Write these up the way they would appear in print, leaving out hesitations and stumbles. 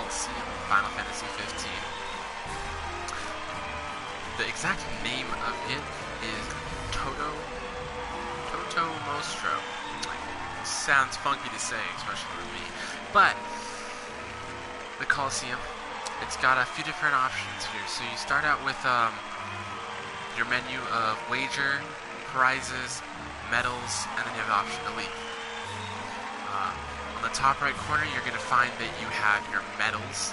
Colosseum, Final Fantasy 15. The exact name of it is Toto Mostro. Sounds funky to say, especially with me. But the Colosseum, it's got a few different options here. So you start out with your menu of wager, prizes, medals, and then you have the option to leave. On the top right corner, you're going to find that you have your medals,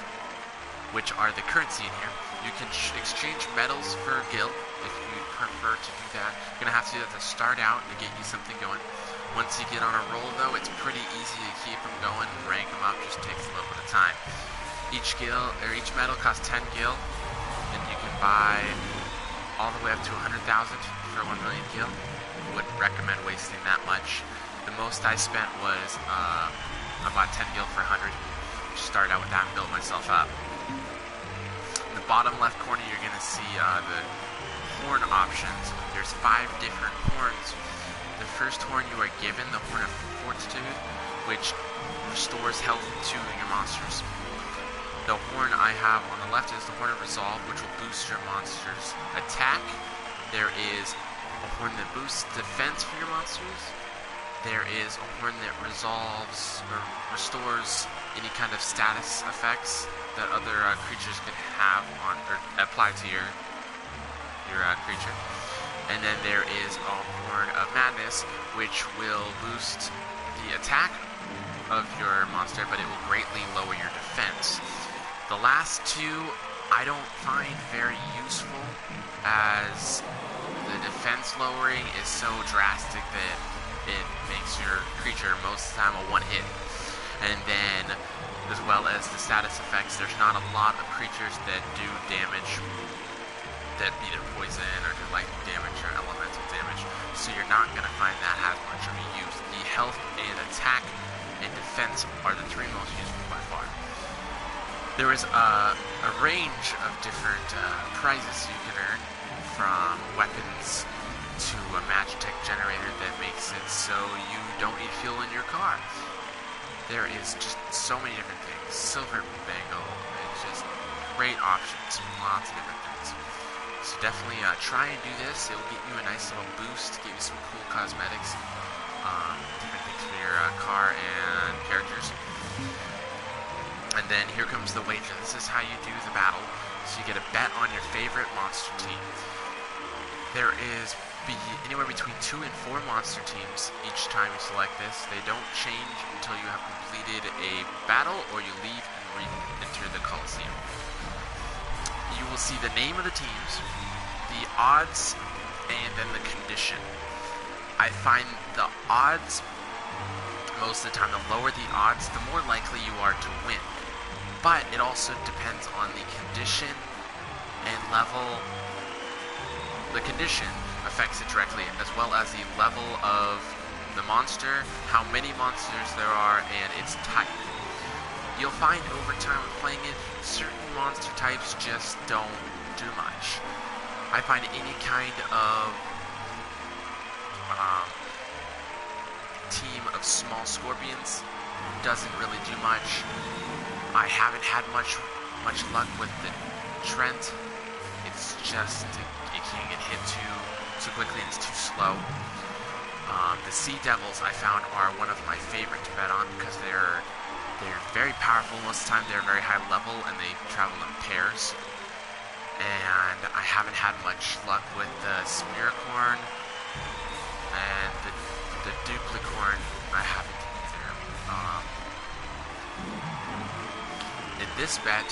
which are the currency in here. You can exchange medals for gil if you prefer to do that. You're going to have to do that to start out to get you something going. Once you get on a roll, though, it's pretty easy to keep them going and rank them up. Just takes a little bit of time. Each medal costs 10 gil, and you can buy all the way up to 100,000 for 1 million gil. Wouldn't recommend wasting that much. The most I spent was I bought 10 gil for 100. Just started out with that and built myself up. In the bottom left corner, you're going to see the horn options. There's 5 different horns. The first horn you are given, the Horn of Fortitude, which restores health to your monsters. The horn I have on the left is the Horn of Resolve, which will boost your monster's attack. There is a horn that boosts defense for your monsters. There is a horn that resolves or restores any kind of status effects that other creatures could have on or apply to your creature. And then there is a Horn of Madness, which will boost the attack of your monster, but it will greatly lower your defense. The last two I don't find very useful, as the defense lowering is so drastic that it makes your creature most of the time a one-hit. And then, as well as the status effects, there's not a lot of creatures that do damage, that either poison or do lightning damage or elemental damage, so you're not going to find that has much of a use. The health and attack and defense are the 3 most useful by far. There is a range of different prizes you can earn, from weapons to a Magitech generator that makes it so you don't need fuel in your car. There is just so many different things. Silver Bangle, it's just great options, lots of different things. So definitely try and do this. It will get you a nice little boost, get you some cool cosmetics, different things for your car and characters. And then here comes the wager. This is how you do the battle. So you get a bet on your favorite monster team. There is anywhere between 2 and 4 monster teams each time you select this. They don't change until you have completed a battle or you leave and re-enter the Colosseum. You will see the name of the teams, the odds, and then the condition. I find the odds, most of the time, the lower the odds, the more likely you are to win. But it also depends on the condition and level. The condition affects it directly, as well as the level of the monster, how many monsters there are, and its type. You'll find over time when playing it, certain monster types just don't do much. I find any kind of team of small scorpions doesn't really do much. I haven't had much luck with the Trent. It's just it can't get hit too quickly, and it's too slow. The Sea Devils I found are one of my favorite to bet on because they're very powerful. Most of the time they're very high level and they travel in pairs. And I haven't had much luck with the Spiricorn and the Duplicorn. I haven't either. In this bet,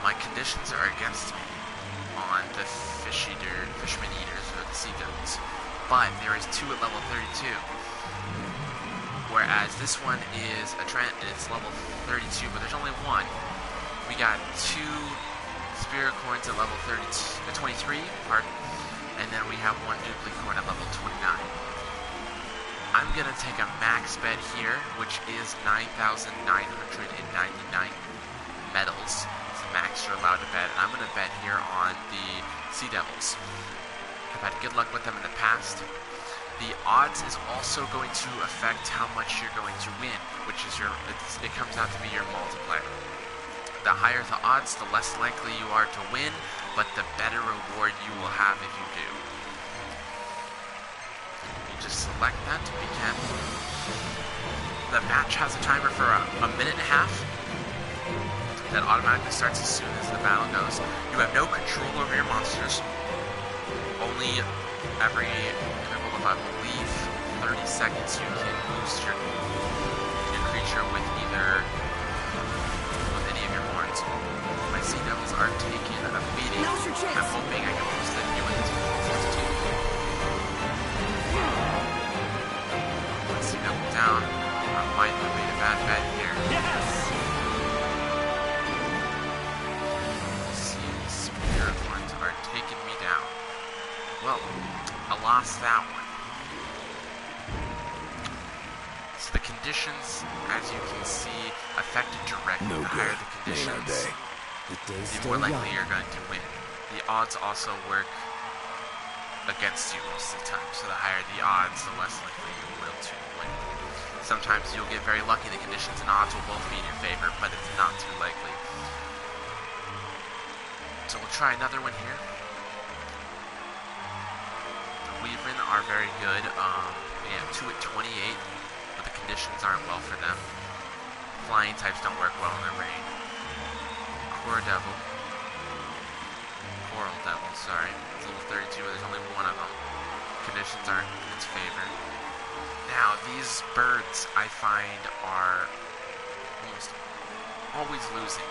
my conditions are against me on the Fishman Eaters, or the Sea Devils. But there is 2 at level 32. Whereas this one is a Trent and it's level 32, but there's only 1. We got 2 Spiricorns at level 23, and then we have 1 Duplicorn at level 29. I'm going to take a max bet here, which is 9,999 medals. It's the max you're allowed to bet, and I'm going to bet here on the Sea Devils. I've had good luck with them in the past. The odds is also going to affect how much you're going to win, which is it comes out to be your multiplier. the higher the odds, the less likely you are to win, but the better reward you will have if you do. You just select that to begin. The match has a timer for a minute and a half. That automatically starts as soon as the battle goes. You have no control over your monsters. Only every interval of, I believe, 30 seconds you can boost your creature with any of your horns. My sea devils are taking a beating. I'm hoping I can boost the healing as too. One sea devil down. I might have made a bad bet here. Yes! Spirit horns are taking me down. Well, I lost that one. So the conditions, as you can see, affected directly. The higher the conditions, the more likely you're going to win. The odds also work against you most of the time. So the higher the odds, the less likely you will to win. Sometimes you'll get very lucky. The conditions and odds will both be in your favor, but it's not too likely. So we'll try another one here. The Weaverin are very good. They have 2 at 28, but the conditions aren't well for them. Flying types don't work well in their rain. Coral Devil, sorry. It's level 32, there's only one of them. Conditions aren't in its favor. Now, these birds, I find, are almost always losing.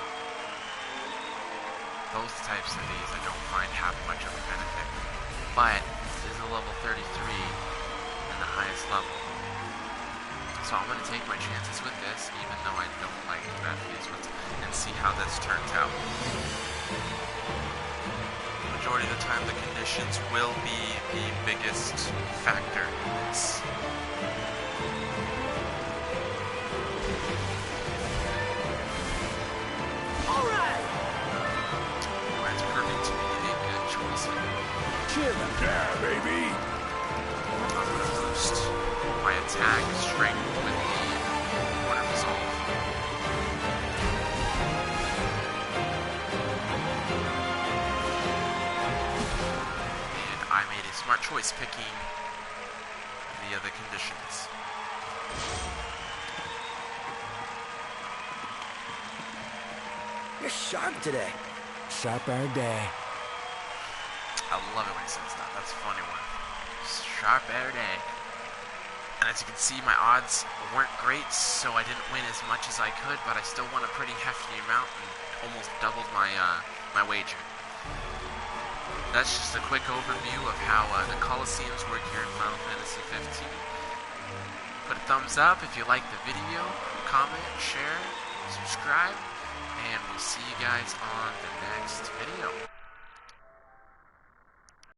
Both types of these I don't find have much of a benefit. But this is a level 33 and the highest level. So I'm going to take my chances with this, even though I don't like the bet for these ones, and see how this turns out. Majority of the time, the conditions will be the biggest factor in this. Alright! That's proving to be a good choice here. Cheer them. Yeah, baby. I'm going to boost my attack strength with the Water Resolve. And I made a smart choice picking the other conditions. You're sharp today. Sharper day. I love it when he says that. That's a funny one. Sharp air day. And as you can see, my odds weren't great, so I didn't win as much as I could, but I still won a pretty hefty amount and almost doubled my my wager. That's just a quick overview of how the Colosseums work here in Final Fantasy 15. Put a thumbs up if you like the video, comment, share, subscribe, and we'll see you guys on the next video.